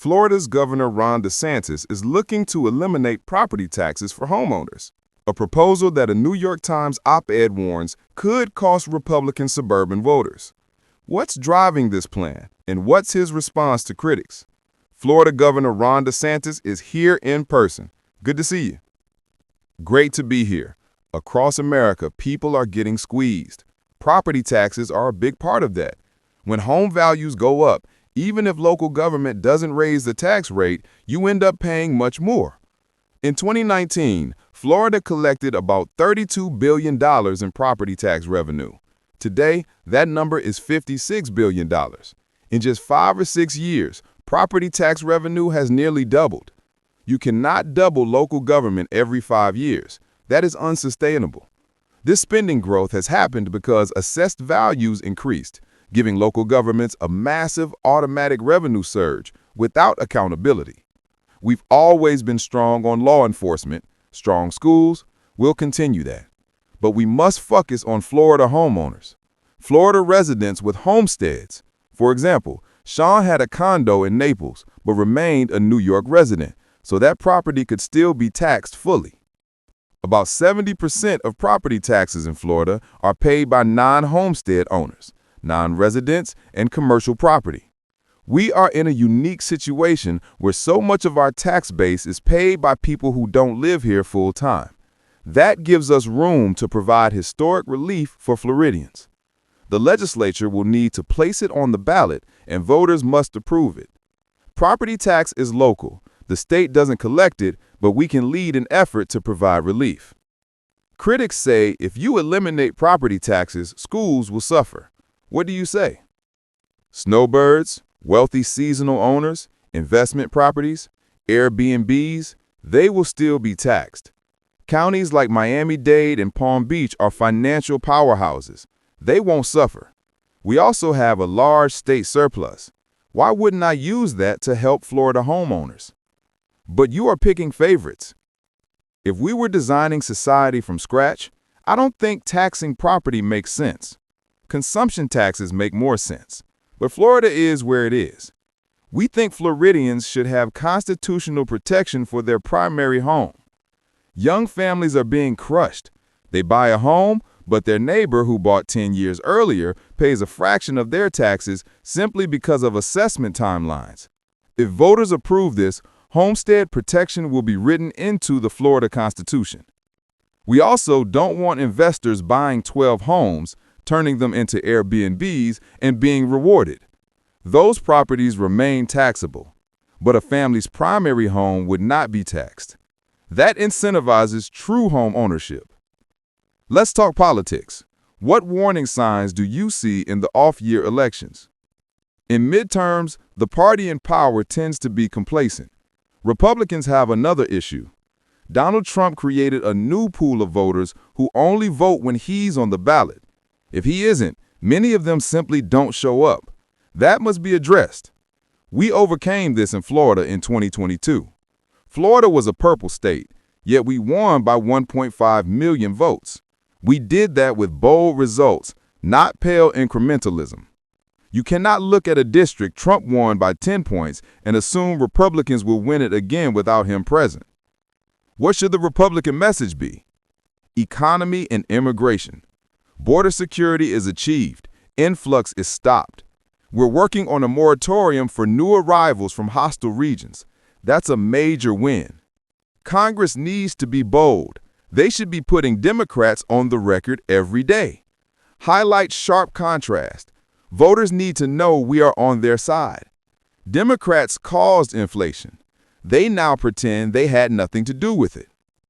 Florida's Governor Ron DeSantis is looking to eliminate property taxes for homeowners, a proposal that a New York Times op-ed warns could cost Republican suburban voters. What's driving this plan, and what's his response to critics? Florida Governor Ron DeSantis is here in person. Good to see you. Great to be here. Across America, people are getting squeezed. Property taxes are a big part of that. When home values go up, even if local government doesn't raise the tax rate, you end up paying much more. In 2019, Florida collected about $32 billion in property tax revenue. Today, that number is $56 billion. In just 5 or 6 years, property tax revenue has nearly doubled. You cannot double local government every 5 years. That is unsustainable. This spending growth has happened because assessed values increased, giving local governments a massive automatic revenue surge without accountability. We've always been strong on law enforcement, strong schools. We'll continue that. But we must focus on Florida homeowners, Florida residents with homesteads. For example, Sean had a condo in Naples but remained a New York resident, so that property could still be taxed fully. About 70% of property taxes in Florida are paid by non-homestead owners, non-residents, and commercial property. We are in a unique situation where so much of our tax base is paid by people who don't live here full time. That gives us room to provide historic relief for Floridians. The legislature will need to place it on the ballot, and voters must approve it. Property tax is local. The state doesn't collect it, but we can lead an effort to provide relief. Critics say if you eliminate property taxes, schools will suffer. What do you say? Snowbirds, wealthy seasonal owners, investment properties, Airbnbs, they will still be taxed. Counties like Miami-Dade and Palm Beach are financial powerhouses. They won't suffer. We also have a large state surplus. Why wouldn't I use that to help Florida homeowners? But you are picking favorites. If we were designing society from scratch, I don't think taxing property makes sense. Consumption taxes make more sense. But Florida is where it is. We think Floridians should have constitutional protection for their primary home. Young families are being crushed. They buy a home, but their neighbor who bought 10 years earlier pays a fraction of their taxes simply because of assessment timelines. If voters approve this, homestead protection will be written into the Florida Constitution. We also don't want investors buying 12 homes, turning them into Airbnbs, and being rewarded. Those properties remain taxable, but a family's primary home would not be taxed. That incentivizes true home ownership. Let's talk politics. What warning signs do you see in the off-year elections? In midterms, the party in power tends to be complacent. Republicans have another issue. Donald Trump created a new pool of voters who only vote when he's on the ballot. If he isn't, many of them simply don't show up. That must be addressed. We overcame this in Florida in 2022. Florida was a purple state, yet we won by 1.5 million votes. We did that with bold results, not pale incrementalism. You cannot look at a district Trump won by 10 points and assume Republicans will win it again without him present. What should the Republican message be? Economy and immigration. Border security is achieved. Influx is stopped. We're working on a moratorium for new arrivals from hostile regions. That's a major win. Congress needs to be bold. They should be putting Democrats on the record every day. Highlight sharp contrast. Voters need to know we are on their side. Democrats caused inflation. They now pretend they had nothing to do with it.